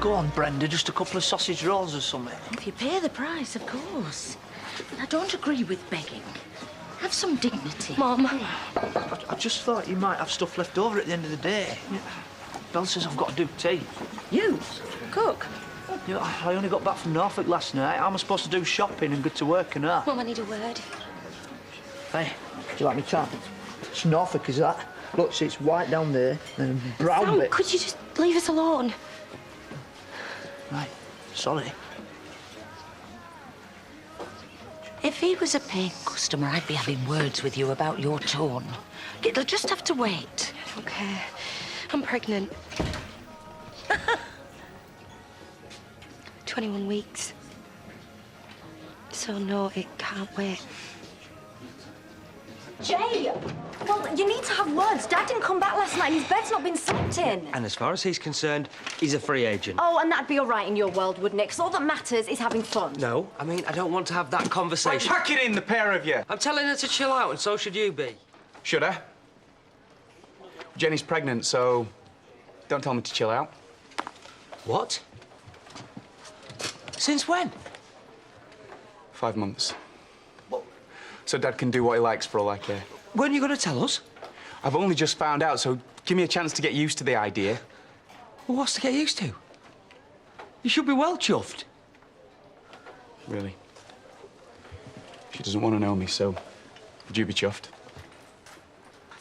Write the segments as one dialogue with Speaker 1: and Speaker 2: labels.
Speaker 1: Go on, Brenda, just a couple of sausage rolls or something.
Speaker 2: If you pay the price, of course. But I don't agree with begging. Have some dignity.
Speaker 3: Mum.
Speaker 1: I just thought you might have stuff left over at the end of the day. Belle says I've got to do tea.
Speaker 2: You? Cook?
Speaker 1: Yeah, I only got back from Norfolk last night. How am I supposed to do shopping and go to work and that?
Speaker 3: Mum, I need a word.
Speaker 1: Hey, do you like me chat? It's Norfolk, is that? Look, see, it's white down there, and brown
Speaker 3: Sam,
Speaker 1: bit.
Speaker 3: could you just leave us alone?
Speaker 1: Right, sorry.
Speaker 2: If he was a paying customer, I'd be having words with you about your tone. It'll just have to wait.
Speaker 3: I don't care. I'm pregnant. 21 weeks. So, no, it can't wait.
Speaker 4: Jay! Well, you need to have words. Dad didn't come back last night and his bed's not been slept in.
Speaker 5: And as far as he's concerned, he's a free agent.
Speaker 4: Oh, and that'd be all right in your world, wouldn't it? Because all that matters is having fun.
Speaker 5: No, I mean, I don't want to have that conversation.
Speaker 6: Pack it in, the pair of you.
Speaker 5: I'm telling her to chill out, and so should you be.
Speaker 6: Should I? Jenny's pregnant, so don't tell me to chill out.
Speaker 5: What? Since when?
Speaker 6: 5 months. So Dad can do what he likes for all I care.
Speaker 5: Weren't you going to tell us?
Speaker 6: I've only just found out, so give me a chance to get used to the idea.
Speaker 5: Well, what's to get used to? You should be well chuffed.
Speaker 6: Really. She doesn't want to know me, so would you be chuffed?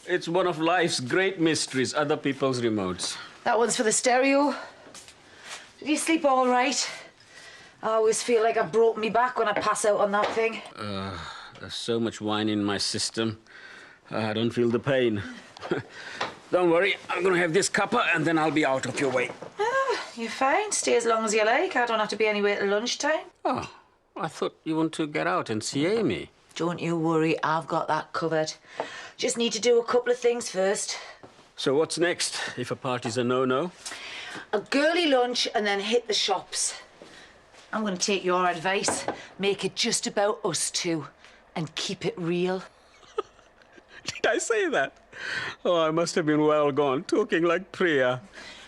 Speaker 7: It's one of life's great mysteries, other people's remotes.
Speaker 2: That one's for the stereo. Did you sleep all right? I always feel like I've broken me back when I pass out on that thing.
Speaker 7: There's so much wine in my system. I don't feel the pain. Don't worry, I'm gonna have this cuppa and then I'll be out of your way.
Speaker 2: You're fine. Stay as long as you like. I don't have to be anywhere till lunchtime.
Speaker 7: Oh, I thought you want to get out and see Amy.
Speaker 2: Don't you worry. I've got that covered. Just need to do a couple of things first.
Speaker 7: So what's next, if a party's a no-no?
Speaker 2: A girly lunch and then hit the shops. I'm going to take your advice. Make it just about us two and keep it real.
Speaker 7: Did I say that? Oh, I must have been well gone, talking like Priya.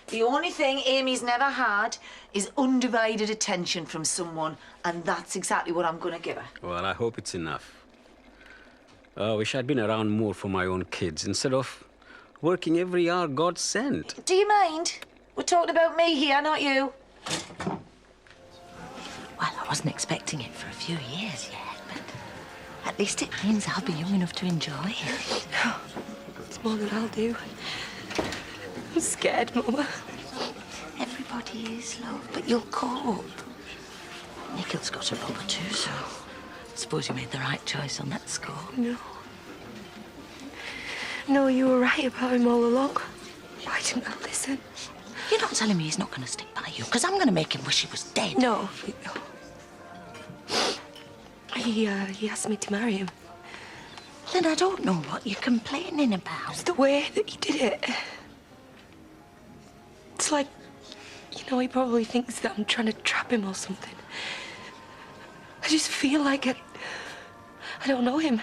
Speaker 2: The only thing Amy's never had is undivided attention from someone, and that's exactly what I'm going to give her.
Speaker 7: Well, I hope it's enough. I wish I'd been around more for my own kids instead of working every hour God sent.
Speaker 2: Do you mind? We're talking about me here, not you. Well, I wasn't expecting it for a few years yet, but at least it means I'll be young enough to enjoy it.
Speaker 3: It's more than I'll do. I'm scared, Mama.
Speaker 2: Everybody is, love, but you'll cope. Nikhil's got a brother too, so I suppose you made the right choice on that score.
Speaker 3: No. No, you were right about him all along. Why didn't I listen?
Speaker 2: You're not telling me he's not going to stick by you, because I'm going to make him wish he was dead.
Speaker 3: No. He asked me to marry him.
Speaker 2: Then I don't know what you're complaining about.
Speaker 3: It's the way that he did it. It's like, you know, he probably thinks that I'm trying to trap him or something. I just feel like I don't know him.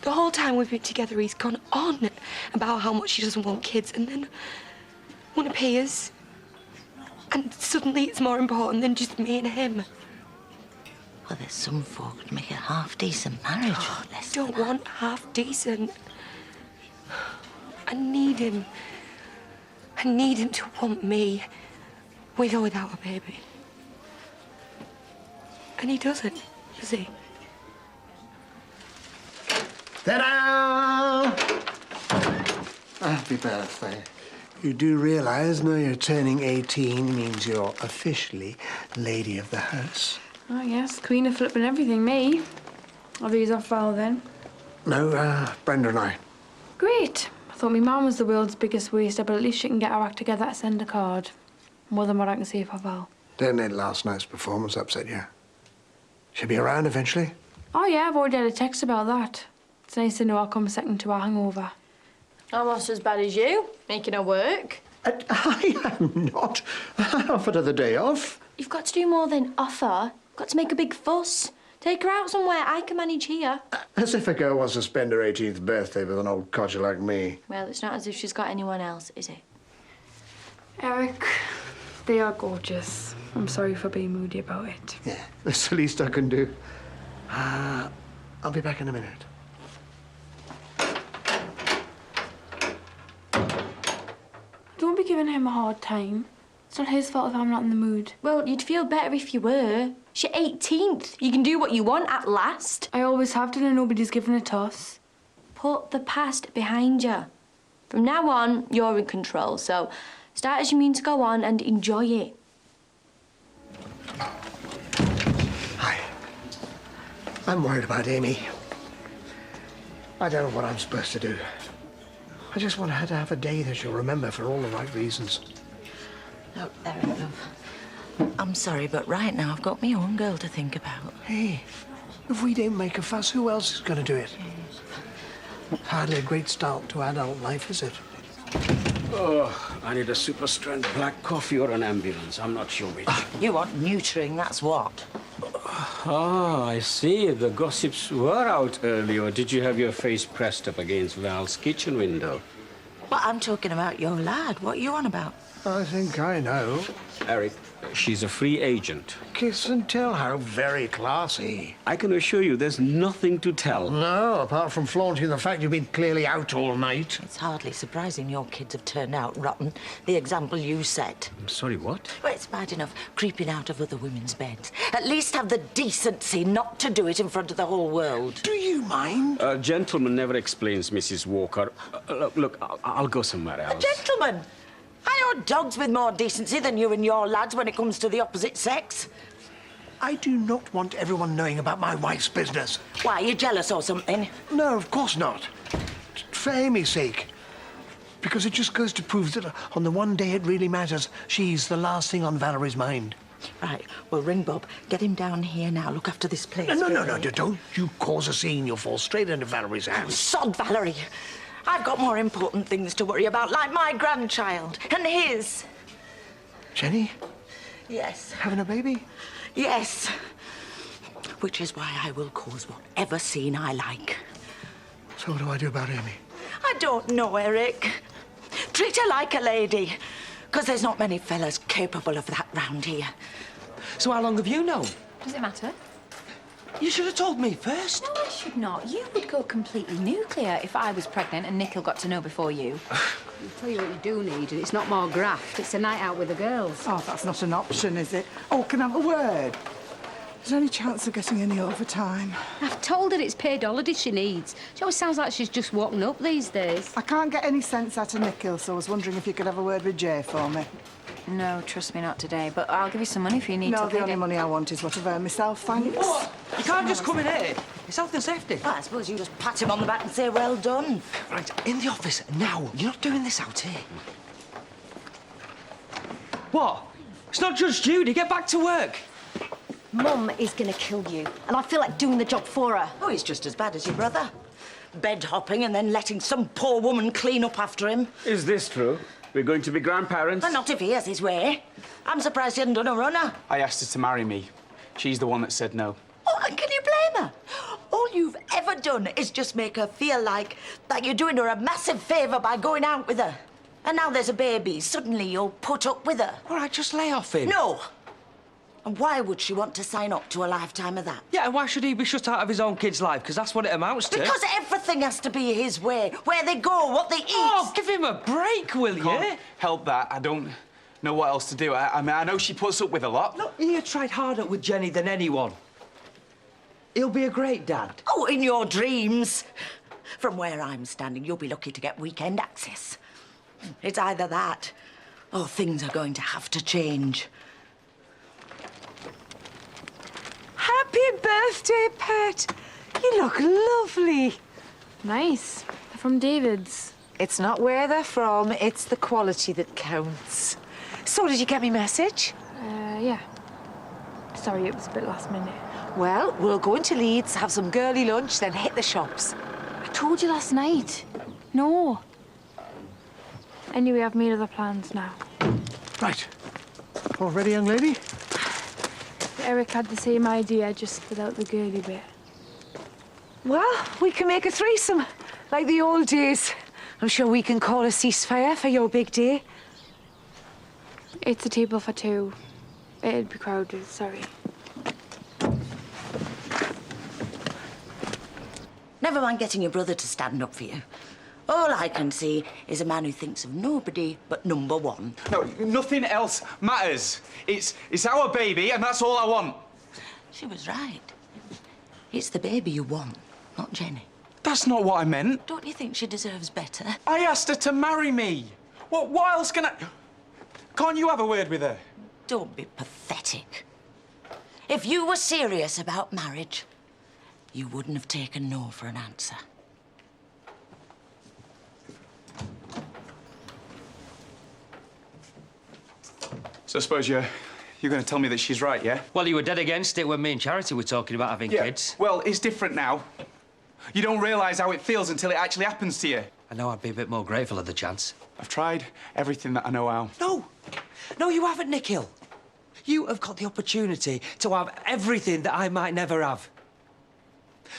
Speaker 3: The whole time we've been together, he's gone on about how much he doesn't want kids, and then one appears, and suddenly it's more important than just me and him.
Speaker 2: Well, there's some folk who'd make a half-decent marriage with less
Speaker 3: I don't
Speaker 2: than
Speaker 3: want half-decent. I need him. I need him to want me, with or without a baby. And he doesn't, does he?
Speaker 8: Ta-da! Happy birthday. You do realise now you're turning 18 means you're officially lady of the house?
Speaker 9: Oh, yes. Queen of flipping everything, me. Are these off file, then?
Speaker 8: No, Brenda and I.
Speaker 9: Great. I thought my mum was the world's biggest waster, but at least she can get her act together to send a card. More than what I can see for Val.
Speaker 8: Don't let last night's performance upset you. She'll be around eventually.
Speaker 9: Oh, yeah, I've already had a text about that. It's nice to know I'll come second to our hangover.
Speaker 4: Almost as bad as you, making her work.
Speaker 8: I am not. I offered her the day off.
Speaker 4: You've got to do more than offer. Got to make a big fuss. Take her out somewhere. I can manage here.
Speaker 8: As if a girl wants to spend her 18th birthday with an old codger like me.
Speaker 4: Well, it's not as if she's got anyone else, is it?
Speaker 9: Eric, They are gorgeous. I'm sorry for being moody about it.
Speaker 8: Yeah, that's the least I can do. I'll be back in a minute.
Speaker 9: Don't be giving him a hard time. It's not his fault if I'm not in the mood.
Speaker 4: Well, you'd feel better if you were. It's your 18th. You can do what you want at last.
Speaker 9: I always have done and nobody's given a toss.
Speaker 4: Put the past behind you. From now on, you're in control, so start as you mean to go on and enjoy it.
Speaker 8: Hi. I'm worried about Amy. I don't know what I'm supposed to do. I just want her to have a day that she'll remember for all the right reasons.
Speaker 10: Look, Eric, love, I'm sorry, but right now I've got my own girl to think about.
Speaker 8: Hey, if we don't make a fuss, who else is going to do it? Hardly a great start to adult life, is it?
Speaker 7: Oh, I need a super strength black coffee or an ambulance. I'm not sure which.
Speaker 10: You want neutering, that's what.
Speaker 7: Ah, I see. The gossips were out earlier. Did you have your face pressed up against Val's kitchen window?
Speaker 10: But I'm talking about your lad. What are you on about?
Speaker 8: I think I know.
Speaker 7: Eric, she's a free agent.
Speaker 8: Kiss and tell, how very classy.
Speaker 7: I can assure you there's nothing to tell.
Speaker 8: No, apart from flaunting the fact you've been clearly out all night.
Speaker 10: It's hardly surprising your kids have turned out rotten. The example you set.
Speaker 7: I'm sorry, what?
Speaker 10: Well, it's bad enough creeping out of other women's beds. At least have the decency not to do it in front of the whole world.
Speaker 8: Do you mind?
Speaker 7: A gentleman never explains, Mrs. Walker. Look, I'll go somewhere else.
Speaker 10: A gentleman? I know dogs with more decency than you and your lads when it comes to the opposite sex.
Speaker 8: I do not want everyone knowing about my wife's business.
Speaker 10: Why, are you jealous or something?
Speaker 8: No, of course not. For Amy's sake. Because it just goes to prove that on the one day it really matters, she's the last thing on Valerie's mind.
Speaker 10: Right, well, ring Bob. Get him down here now. Look after this place.
Speaker 8: No, don't you cause a scene. You'll fall straight into Valerie's hands.
Speaker 10: Sod, Valerie. I've got more important things to worry about, like my grandchild and his.
Speaker 8: Jenny?
Speaker 10: Yes.
Speaker 8: Having a baby?
Speaker 10: Yes. Which is why I will cause whatever scene I like.
Speaker 8: So what do I do about Amy?
Speaker 10: I don't know, Eric. Treat her like a lady. Because there's not many fellas capable of that round here.
Speaker 5: So how long have you known?
Speaker 2: Does it matter?
Speaker 5: You should have told me first.
Speaker 2: No, I should not. You would go completely nuclear if I was pregnant and Nikhil got to know before you.
Speaker 11: I'll tell you what you do need, and it's not more graft, it's a night out with the girls.
Speaker 12: Oh, that's not an option, is it? Oh, can I have a word? Is there any chance of getting any overtime?
Speaker 11: I've told her it's paid holidays she needs. She always sounds like she's just walking up these days.
Speaker 12: I can't get any sense out of Nikhil, so I was wondering if you could have a word with Jay for me.
Speaker 2: No, trust me, not today. But I'll give you some money if you need
Speaker 12: No,
Speaker 2: to.
Speaker 12: the only money I want is what I've earned myself, thanks.
Speaker 5: What? You can't just come in here. It's health and safety.
Speaker 10: Well, I suppose you just pat him on the back and say, well done.
Speaker 5: Right, in the office, now. You're not doing this out here. What? It's not Judge Judy. Get back to work.
Speaker 4: Mum is gonna kill you, and I feel like doing the job for her.
Speaker 10: Oh, he's just as bad as your brother. Bed hopping and then letting some poor woman clean up after him.
Speaker 7: Is this true? We're going to be grandparents?
Speaker 10: Well, not if he has his way. I'm surprised he hadn't done a runner.
Speaker 6: I asked her to marry me. She's the one that said no.
Speaker 10: Oh, and can you blame her? All you've ever done is just make her feel like you're doing her a massive favour by going out with her. And now there's a baby. Suddenly you'll put up with her.
Speaker 5: All right, just lay off him.
Speaker 10: No. And why would she want to sign up to a lifetime of that?
Speaker 5: Yeah, and why should he be shut out of his own kid's life? Because that's what it amounts to.
Speaker 10: Because everything has to be his way. Where they go, what they eat.
Speaker 5: Oh, give him a break, will you?
Speaker 6: Can't help that. I don't know what else to do. I mean, I know she puts up with a lot.
Speaker 5: Look, you tried harder with Jenny than anyone. He'll be a great dad.
Speaker 10: Oh, in your dreams. From where I'm standing, you'll be lucky to get weekend access. It's either that or things are going to have to change.
Speaker 3: Happy birthday, Pet. You look lovely.
Speaker 9: Nice. They're from David's.
Speaker 2: It's not where they're from, it's the quality that counts. So, did you get me message?
Speaker 9: Yeah. Sorry, it was a bit last minute.
Speaker 2: Well, we'll go into Leeds, have some girly lunch, then hit the shops.
Speaker 9: I told you last night. No. Anyway, I've made other plans now.
Speaker 8: Right. All ready, young lady?
Speaker 9: Eric had the same idea, just without the girly bit.
Speaker 2: Well, we can make a threesome, like the old days. I'm sure we can call a ceasefire for your big day.
Speaker 9: It's a table for two. It'd be crowded, sorry.
Speaker 10: Never mind getting your brother to stand up for you. All I can see is a man who thinks of nobody but number one.
Speaker 6: No, nothing else matters. It's our baby, and that's all I want.
Speaker 10: She was right. It's the baby you want, not Jenny.
Speaker 6: That's not what I meant.
Speaker 10: Don't you think she deserves better?
Speaker 6: I asked her to marry me. What else can I... Can't you have a word with her?
Speaker 10: Don't be pathetic. If you were serious about marriage, you wouldn't have taken no for an answer.
Speaker 6: So I suppose you're going to tell me that she's right, yeah?
Speaker 5: Well, you were dead against it when me and Charity were talking about having kids.
Speaker 6: Well, it's different now. You don't realise how it feels until it actually happens to you.
Speaker 5: I know I'd be a bit more grateful of the chance.
Speaker 6: I've tried everything that I know how.
Speaker 5: No, you haven't, Nikhil. You have got the opportunity to have everything that I might never have.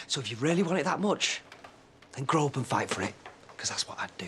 Speaker 5: So if you really want it that much, then grow up and fight for it, because that's what I'd do.